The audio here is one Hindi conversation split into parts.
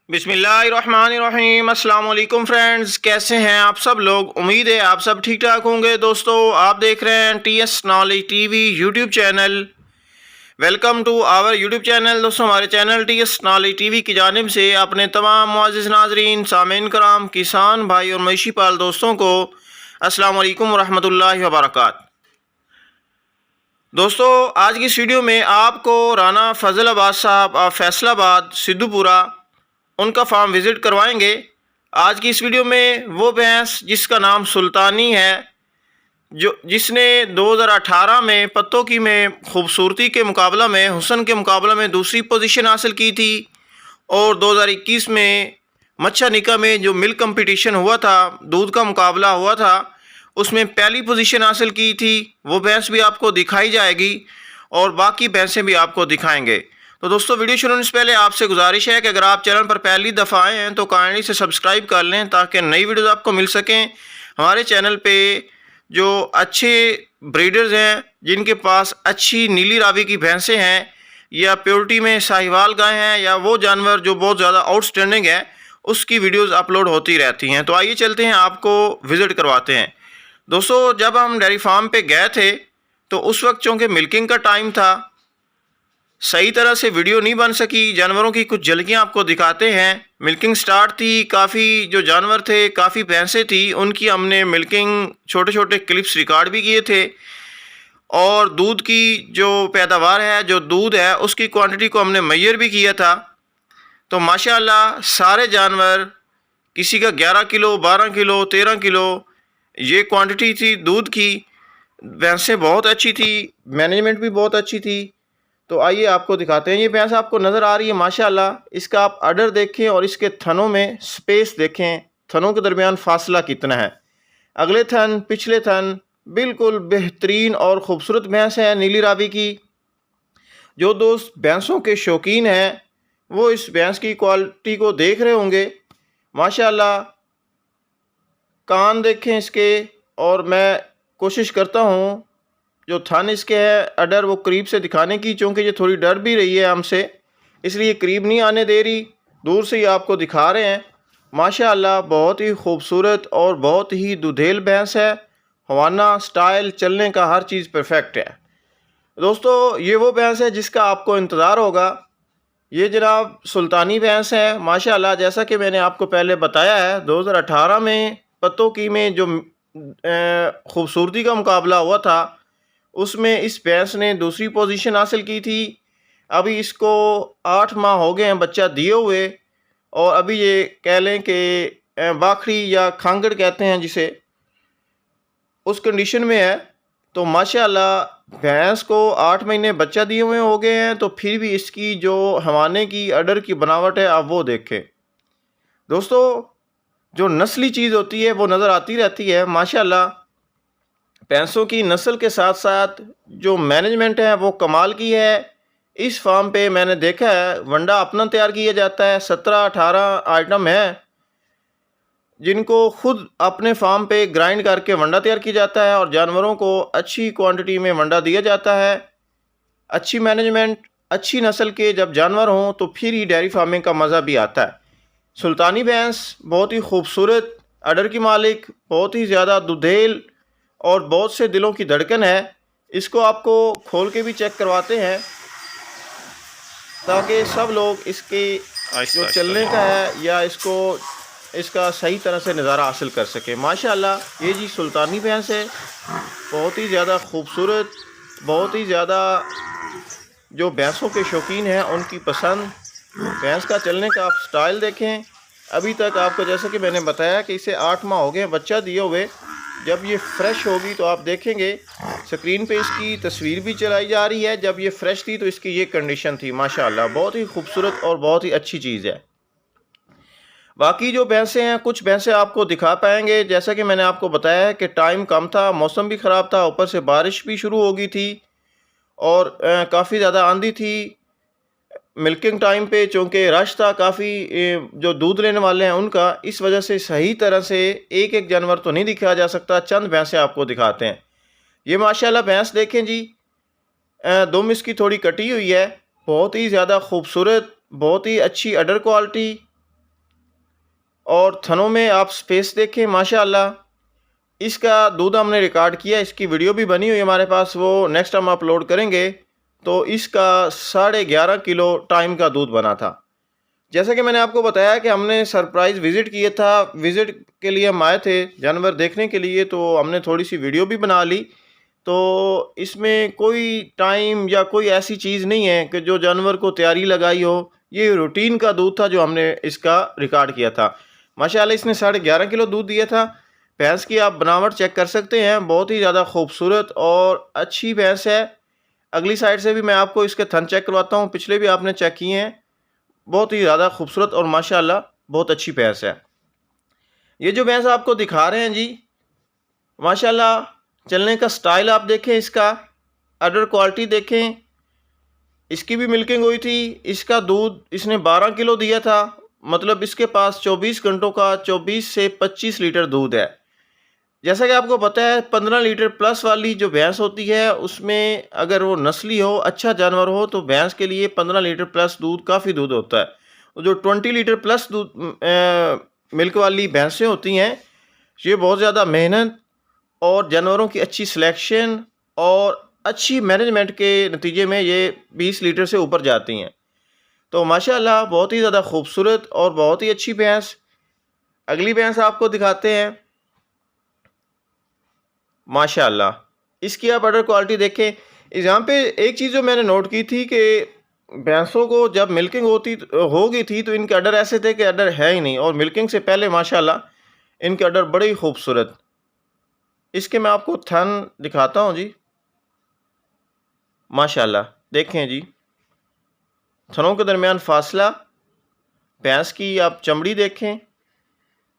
बिस्मिल्लाहिर्रहमानिर्रहीम। अस्सलाम वालेकुम फ्रेंड्स, कैसे हैं आप सब लोग। उम्मीद है आप सब ठीक ठाक होंगे। दोस्तों, आप देख रहे हैं TS knowledge TV YouTube channel. Welcome to our YouTube channel. दोस्तों, हमारे चैनल टीएस नॉलेज टीवी की जानिब से अपने तमाम मुअज़्ज़िज़ नाज़रीन, सामीन कराम, किसान भाई और मवेशी पाल दोस्तों को अस्सलाम वालेकुम रहमतुल्लाहि व बरकात। दोस्तों, आज की इस वीडियो में आपको राना फजल अब्बास साहब फैसलाबाद सिद्धूपुरा उनका फार्म विज़िट करवाएंगे। आज की इस वीडियो में वो भैंस जिसका नाम सुल्तानी है, जो जिसने 2018 में पत्तों की में खूबसूरती के मुकाबला में, हुस्न के मुकाबला में दूसरी पोजीशन हासिल की थी, और 2021 में मच्छा निका में जो मिल्क कंपटीशन हुआ था, दूध का मुकाबला हुआ था, उसमें पहली पोजीशन हासिल की थी। वो भैंस भी आपको दिखाई जाएगी और बाकी भैंसें भी आपको दिखाएंगे। तो दोस्तों, वीडियो शुरू होने से पहले आपसे गुजारिश है कि अगर आप चैनल पर पहली दफ़ा आए हैं तो काइंडली से सब्सक्राइब कर लें ताकि नई वीडियोज़ आपको मिल सकें। हमारे चैनल पे जो अच्छे ब्रीडर्स हैं, जिनके पास अच्छी नीली रावी की भैंसें हैं, या प्योरिटी में साहिवाल गाय हैं, या वो जानवर जो बहुत ज़्यादा आउटस्टैंडिंग है, उसकी वीडियोज़ अपलोड होती रहती हैं। तो आइए चलते हैं, आपको विज़िट करवाते हैं। दोस्तों, जब हम डेयरी फार्म पे गए थे तो उस वक्त चूँकि मिल्किंग का टाइम था, सही तरह से वीडियो नहीं बन सकी। जानवरों की कुछ झलकियाँ आपको दिखाते हैं। मिल्किंग स्टार्ट थी, काफ़ी जो जानवर थे, काफ़ी भैंसें थी, उनकी हमने मिल्किंग छोटे छोटे क्लिप्स रिकॉर्ड भी किए थे, और दूध की जो पैदावार है, जो दूध है, उसकी क्वांटिटी को हमने मेजर भी किया था। तो माशाल्लाह सारे जानवर, किसी का 11 किलो, 12 किलो, 13 किलो ये क्वांटिटी थी दूध की। भैंसें बहुत अच्छी थी, मैनेजमेंट भी बहुत अच्छी थी। तो आइए आपको दिखाते हैं। ये भैंस आपको नज़र आ रही है माशाल्लाह, इसका आप अडर देखें और इसके थनों में स्पेस देखें, थनों के दरमियान फासला कितना है। अगले थन, पिछले थन बिल्कुल बेहतरीन और ख़ूबसूरत भैंस है नीली रावी की। जो दोस्त भैंसों के शौकीन हैं वो इस भैंस की क्वालिटी को देख रहे होंगे। माशाल्लाह कान देखें इसके, और मैं कोशिश करता हूँ जो थन इसके है अडर वो करीब से दिखाने की, चूँकि ये थोड़ी डर भी रही है हमसे, इसलिए करीब नहीं आने दे रही, दूर से ही आपको दिखा रहे हैं। माशाल्लाह बहुत ही खूबसूरत और बहुत ही दुधेल भैंस है। हवाना स्टाइल, चलने का हर चीज़ परफेक्ट है। दोस्तों, ये वो भैंस है जिसका आपको इंतज़ार होगा। ये जनाब सुल्तानी भैंस है माशाल्लाह। जैसा कि मैंने आपको पहले बताया है, 2018 में पत्तों की में जो खूबसूरती का मुकाबला हुआ था, उसमें इस भैंस ने दूसरी पोजीशन हासिल की थी। अभी इसको 8 माह हो गए हैं बच्चा दिए हुए, और अभी ये कह लें कि बाखड़ी या खांगड़ कहते हैं जिसे, उस कंडीशन में है। तो माशाल्लाह भैंस को 8 महीने बच्चा दिए हुए हो गए हैं, तो फिर भी इसकी जो हवाने की अडर की बनावट है, आप वो देखें। दोस्तों, जो नस्ली चीज़ होती है वो नज़र आती रहती है। माशाल्लाह भैंसों की नस्ल के साथ साथ जो मैनेजमेंट है वो कमाल की है। इस फार्म पे मैंने देखा है वंडा अपना तैयार किया जाता है। 17-18 आइटम है जिनको खुद अपने फार्म पे ग्राइंड करके वंडा तैयार किया जाता है, और जानवरों को अच्छी क्वांटिटी में वंडा दिया जाता है। अच्छी मैनेजमेंट, अच्छी नस्ल के जब जानवर हों तो फिर ही डेयरी फार्मिंग का मज़ा भी आता है। सुल्तानी भैंस बहुत ही खूबसूरत, अडर की मालिक, बहुत ही ज़्यादा दुधेल और बहुत से दिलों की धड़कन है। इसको आपको खोल के भी चेक करवाते हैं ताकि सब लोग इसके जो चलने का है या इसका सही तरह से नज़ारा हासिल कर सके। माशाल्लाह ये जी सुल्तानी भैंस है, बहुत ही ज़्यादा खूबसूरत, बहुत ही ज़्यादा जो भैंसों के शौकीन हैं उनकी पसंद। भैंस का चलने का आप स्टाइल देखें। अभी तक आपको, जैसा कि मैंने बताया कि इसे 8 माह हो गए बच्चा दिए हुए। जब ये फ्रेश होगी तो आप देखेंगे स्क्रीन पे इसकी तस्वीर भी चलाई जा रही है। जब ये फ्रेश थी तो इसकी ये कंडीशन थी। माशाल्लाह बहुत ही खूबसूरत और बहुत ही अच्छी चीज़ है। बाकी जो भैंसें हैं, कुछ भैंसें आपको दिखा पाएंगे। जैसा कि मैंने आपको बताया है कि टाइम कम था, मौसम भी ख़राब था, ऊपर से बारिश भी शुरू हो गई थी, और काफ़ी ज़्यादा आंधी थी मिल्किंग टाइम पे, चूँकि रश था काफ़ी जो दूध लेने वाले हैं उनका। इस वजह से सही तरह से एक एक जानवर तो नहीं दिखाया जा सकता, चंद भैंसें आपको दिखाते हैं। ये माशाल्लाह भैंस देखें जी, दुम इसकी थोड़ी कटी हुई है, बहुत ही ज़्यादा खूबसूरत, बहुत ही अच्छी अडर क्वालिटी, और थनों में आप स्पेस देखें माशाअल्लाह। इसका दूध हमने रिकॉर्ड किया, इसकी वीडियो भी बनी हुई है हमारे पास, वो नेक्स्ट हम अपलोड करेंगे। तो इसका 11.5 किलो टाइम का दूध बना था। जैसा कि मैंने आपको बताया कि हमने सरप्राइज़ विज़िट किया था, विज़िट के लिए हम आए थे जानवर देखने के लिए, तो हमने थोड़ी सी वीडियो भी बना ली। तो इसमें कोई टाइम या कोई ऐसी चीज़ नहीं है कि जो जानवर को तैयारी लगाई हो, ये रूटीन का दूध था जो हमने इसका रिकॉर्ड किया था। माशाल्लाह इसने 11.5 किलो दूध दिया था। भैंस की आप बनावट चेक कर सकते हैं, बहुत ही ज़्यादा खूबसूरत और अच्छी भैंस है। अगली साइड से भी मैं आपको इसके थन चेक करवाता हूँ, पिछले भी आपने चेक किए हैं। बहुत ही ज़्यादा खूबसूरत और माशाल्लाह बहुत अच्छी भैंस है। ये जो भैंस आपको दिखा रहे हैं जी, माशाल्लाह चलने का स्टाइल आप देखें, इसका अडर क्वालिटी देखें, इसकी भी मिल्किंग हुई थी। इसका दूध इसने 12 किलो दिया था, मतलब इसके पास 24 घंटों का 24 से 25 लीटर दूध है। जैसा कि आपको पता है 15 लीटर प्लस वाली जो भैंस होती है, उसमें अगर वो नस्ली हो, अच्छा जानवर हो, तो भैंस के लिए 15 लीटर प्लस दूध काफ़ी दूध होता है। जो 20 लीटर प्लस दूध मिल्क वाली भैंसें होती हैं, ये बहुत ज़्यादा मेहनत और जानवरों की अच्छी सिलेक्शन और अच्छी मैनेजमेंट के नतीजे में ये 20 लीटर से ऊपर जाती हैं। तो माशाल्लाह बहुत ही ज़्यादा खूबसूरत और बहुत ही अच्छी भैंस। अगली भैंस आपको दिखाते हैं। माशाल्लाह इसकी आप अडर क्वालिटी देखें। यहाँ पे एक चीज़ जो मैंने नोट की थी कि भैंसों को जब मिल्किंग होगी थी तो इनके अडर ऐसे थे कि अडर है ही नहीं, और मिल्किंग से पहले माशाल्लाह इनके अडर बड़े ही खूबसूरत। इसके मैं आपको थन दिखाता हूँ जी, माशाल्लाह देखें जी, थनों के दरमियान फासला, भैंस की आप चमड़ी देखें,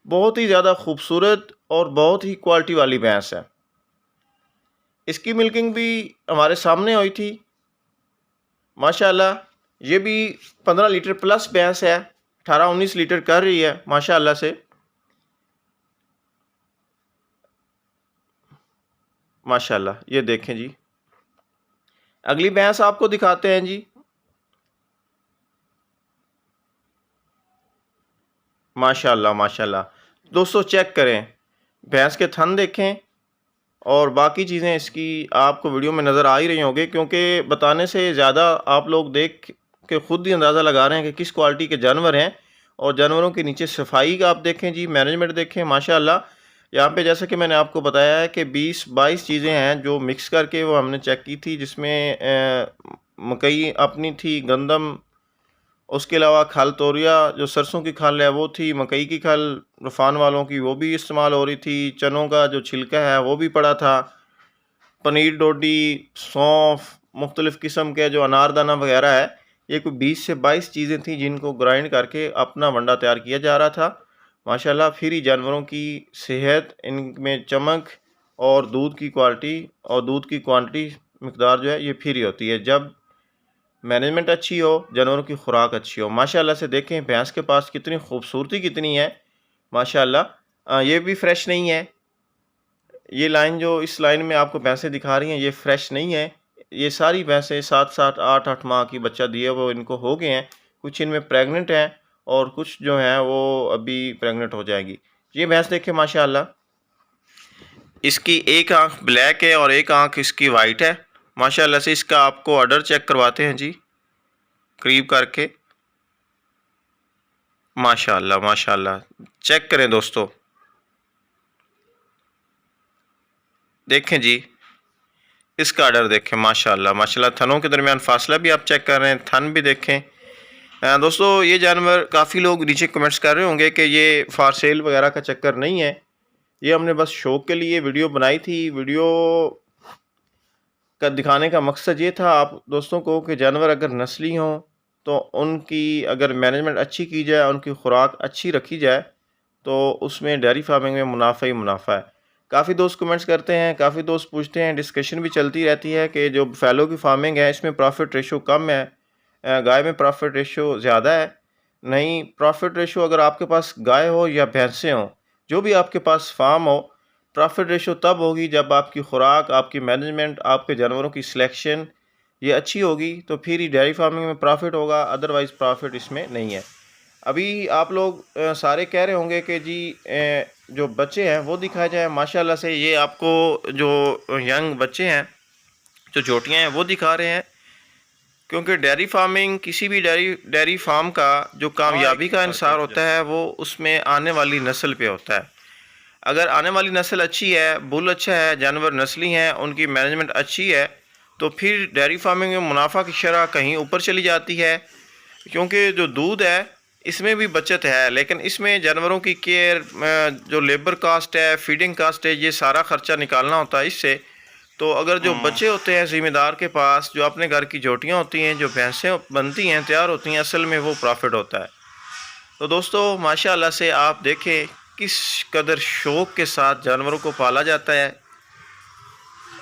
बहुत ही ज़्यादा खूबसूरत और बहुत ही क्वालिटी वाली भैंस है। इसकी मिल्किंग भी हमारे सामने हुई थी माशाल्लाह। ये भी 15 लीटर प्लस भैंस है, 18-19 लीटर कर रही है माशाल्लाह से। माशाल्लाह ये देखें जी। अगली भैंस आपको दिखाते हैं जी। माशाल्लाह माशाल्लाह दोस्तों चेक करें, भैंस के थन देखें और बाकी चीज़ें इसकी आपको वीडियो में नज़र आ ही रही होंगी, क्योंकि बताने से ज़्यादा आप लोग देख के ख़ुद ही अंदाज़ा लगा रहे हैं कि किस क्वालिटी के जानवर हैं। और जानवरों के नीचे सफाई का आप देखें जी, मैनेजमेंट देखें माशाल्लाह। यहाँ पे जैसे कि मैंने आपको बताया है कि 20-22 चीज़ें हैं जो मिक्स करके वो हमने चेक की थी, जिसमें मकई अपनी थी, गंदम, उसके अलावा खल तोरिया जो सरसों की खल है वो थी, मकई की खल रफ़ान वालों की वो भी इस्तेमाल हो रही थी, चनों का जो छिलका है वो भी पड़ा था, पनीर डोडी, सौंफ, मुख्तलिफ़ किस्म के जो अनारदाना वगैरह है, ये कोई 20 से 22 चीज़ें थी जिनको ग्राइंड करके अपना वंडा तैयार किया जा रहा था माशाल्लाह। फिर ही जानवरों की सेहत, इनमें चमक और दूध की क्वालिटी और दूध की क्वांटिटी मकदार जो है ये फिर ही होती है जब मैनेजमेंट अच्छी हो, जानवरों की खुराक अच्छी हो। माशाल्लाह से देखें भैंस के पास कितनी खूबसूरती कितनी है माशाल्लाह। ये भी फ्रेश नहीं है, ये लाइन जो इस लाइन में आपको भैंसें दिखा रही हैं ये फ्रेश नहीं है। ये सारी भैंसें 7-7 8-8 माह की बच्चा दिए वो इनको हो गए हैं। कुछ इनमें प्रेग्नेंट हैं और कुछ जो हैं वो अभी प्रेग्नेंट हो जाएगी। ये भैंस देखें माशाल्लाह, इसकी एक आँख ब्लैक है और एक आँख इसकी वाइट है माशाल्लाह से। इसका आपको ऑर्डर चेक करवाते हैं जी करीब करके। माशाल्लाह माशाल्लाह चेक करें दोस्तों, देखें जी इसका ऑर्डर देखें माशाल्लाह माशाल्लाह। थनों के दरमियान फासला भी आप चेक कर रहे हैं, थन भी देखें। दोस्तों ये जानवर काफ़ी लोग नीचे कमेंट्स कर रहे होंगे कि ये फॉर सेल वगैरह का चक्कर नहीं है, ये हमने बस शौक़ के लिए वीडियो बनाई थी। वीडियो का दिखाने का मकसद ये था आप दोस्तों को कि जानवर अगर नस्ली हों तो उनकी अगर मैनेजमेंट अच्छी की जाए, उनकी खुराक अच्छी रखी जाए, तो उसमें डेयरी फार्मिंग में मुनाफा ही मुनाफा है। काफ़ी दोस्त कमेंट्स करते हैं, काफ़ी दोस्त पूछते हैं, डिस्कशन भी चलती रहती है कि जो फैलो की फार्मिंग है इसमें प्रॉफिट रेशो कम है, गाय में प्रॉफिट रेशो ज़्यादा है। नहीं, प्रॉफिट रेशो अगर आपके पास गाय हो या भैंसें हों, जो भी आपके पास फार्म हो, प्रॉफिट रेशो तब होगी जब आपकी खुराक, आपकी मैनेजमेंट, आपके जानवरों की सिलेक्शन ये अच्छी होगी, तो फिर ही डेयरी फार्मिंग में प्रॉफिट होगा, अदरवाइज़ प्रॉफिट इसमें नहीं है। अभी आप लोग सारे कह रहे होंगे कि जी जो बच्चे हैं वो दिखाए जाए। माशाल्लाह से ये आपको जो यंग बच्चे हैं, जो जोटियाँ हैं, वो दिखा रहे हैं, क्योंकि डेयरी फार्मिंग, किसी भी डेयरी फार्म का जो कामयाबी का इंसार होता है वो उसमें आने वाली नस्ल पे होता है। अगर आने वाली नस्ल अच्छी है, बुल अच्छा है, जानवर नस्ली हैं, उनकी मैनेजमेंट अच्छी है, तो फिर डेयरी फार्मिंग में मुनाफा की शरह कहीं ऊपर चली जाती है। क्योंकि जो दूध है इसमें भी बचत है, लेकिन इसमें जानवरों की केयर, जो लेबर कास्ट है, फीडिंग कास्ट है, ये सारा ख़र्चा निकालना होता है इससे। तो अगर जो बच्चे होते हैं ज़िम्मेदार के पास, जो अपने घर की जोटियाँ होती हैं, जो भैंसें बनती हैं, तैयार होती हैं, असल में वो प्रॉफिट होता है। तो दोस्तों माशाल्लाह से आप देखें किस कदर शौक़ के साथ जानवरों को पाला जाता है,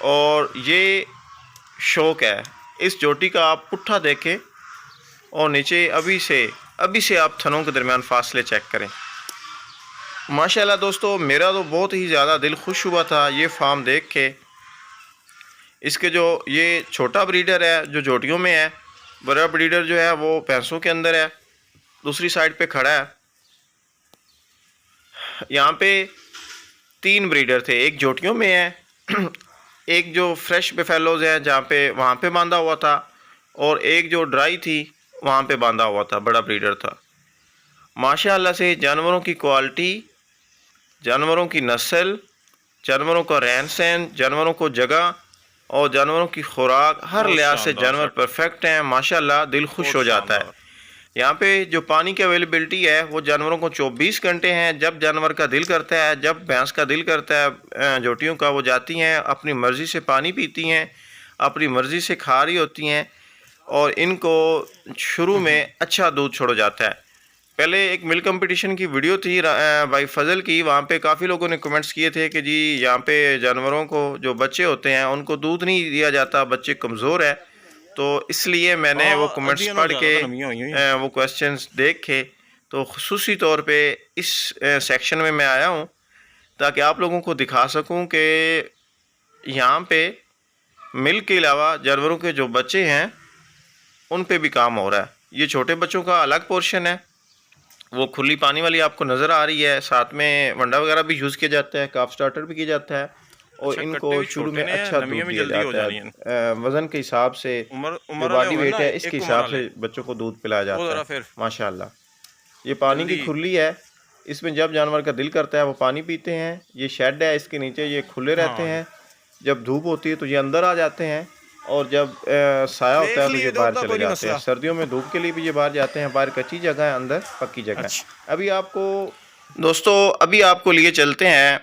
और ये शौक़ है। इस जोटी का आप पुट्ठा देखें और नीचे अभी से आप थनों के दरमियान फासले चेक करें। माशाल्लाह दोस्तों, मेरा तो बहुत ही ज़्यादा दिल खुश हुआ था ये फार्म देख के। इसके जो ये छोटा ब्रीडर है जो जोटियों में है, बड़ा ब्रीडर जो है वो भैंसों के अंदर है, दूसरी साइड पे खड़ा है। यहाँ पे 3 ब्रीडर थे, एक जोटियों में है एक जो फ्रेश बेफेलोज है जहाँ पे वहाँ पे बांधा हुआ था, और एक जो ड्राई थी वहाँ पे बांधा हुआ था, बड़ा ब्रीडर था। माशाल्लाह से जानवरों की क्वालिटी, जानवरों की नस्ल, जानवरों का रहन सहन, जानवरों को जगह और जानवरों की खुराक, हर लिहाज से जानवर परफेक्ट हैं। माशाल्लाह दिल खुश हो जाता है। यहाँ पे जो पानी की अवेलेबिलिटी है वो जानवरों को 24 घंटे हैं। जब जानवर का दिल करता है, जब भैंस का दिल करता है जोटियों का, वो जाती हैं, अपनी मर्ज़ी से पानी पीती हैं, अपनी मर्ज़ी से खा रही होती हैं, और इनको शुरू में अच्छा दूध छोड़ा जाता है। पहले एक मिल्क कंपटीशन की वीडियो थी भाई फजल की, वहाँ पे काफ़ी लोगों ने कमेंट्स किए थे कि जी यहाँ पे जानवरों को, जो बच्चे होते हैं उनको दूध नहीं दिया जाता, बच्चे कमज़ोर है। तो इसलिए मैंने वो कमेंट्स पढ़ के वो क्वेश्चंस देख के तो ख़ुसूसी तौर पे इस सेक्शन में मैं आया हूँ, ताकि आप लोगों को दिखा सकूँ कि यहाँ पे मिल्क के अलावा जानवरों के जो बच्चे हैं उन पे भी काम हो रहा है। ये छोटे बच्चों का अलग पोर्शन है, वो खुली पानी वाली आपको नज़र आ रही है, साथ में वंडा वगैरह भी यूज़ किया जाता है, काफ स्टार्टर भी किया जाता है, और इनको शुरू में अच्छा दूध दिया जाता है। वज़न के हिसाब से, जो बॉडी वेट है इसके हिसाब से बच्चों को दूध पिलाया जाता है। माशाल्लाह ये पानी की खुली है, इसमें जब जानवर का दिल करता है वो पानी पीते हैं। ये शेड है, इसके नीचे ये खुले रहते हैं, जब धूप होती है तो ये अंदर आ जाते हैं, और जब साया होता है तो ये बाहर चले जाते हैं। सर्दियों में धूप के लिए भी ये बाहर जाते हैं, बाहर कच्ची जगह है, अंदर पक्की जगह है। अभी आपको लिए चलते हैं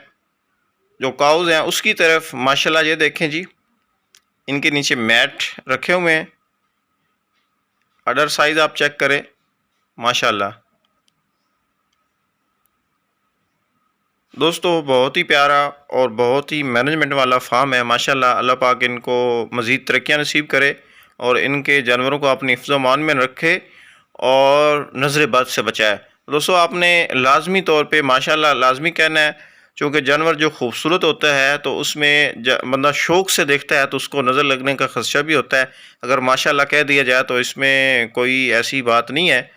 जो काउज हैं उसकी तरफ। माशाल्लाह ये देखें जी, इनके नीचे मैट रखे हुए हैं, अडर साइज़ आप चेक करें माशाल्लाह। दोस्तों बहुत ही प्यारा और बहुत ही मैनेजमेंट वाला फार्म है माशाल्लाह। अल्लाह पाक इनको मज़ीद तरक्कियाँ नसीब करे और इनके जानवरों को अपनी हिफ्ज़-ओ-मान में रखे और नज़र बद से बचाए। दोस्तों आपने लाजमी तौर पे माशाल्लाह लाजमी कहना है, क्योंकि जानवर जो खूबसूरत होता है तो उसमें बंदा शौक़ से देखता है तो उसको नज़र लगने का ख़दशा भी होता है। अगर माशाल्लाह कह दिया जाए तो इसमें कोई ऐसी बात नहीं है।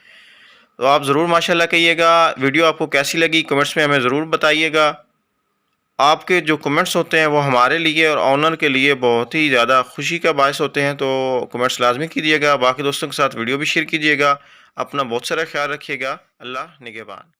तो आप ज़रूर माशाल्लाह कहिएगा। वीडियो आपको कैसी लगी कमेंट्स में हमें ज़रूर बताइएगा। आपके जो कमेंट्स होते हैं वो हमारे लिए और ऑनर के लिए बहुत ही ज़्यादा खुशी का बायस होते हैं, तो कमेंट्स लाजमी कीजिएगा। बाकी दोस्तों के साथ वीडियो भी शेयर कीजिएगा। अपना बहुत सारा ख्याल रखिएगा। अल्लाह निगहबान।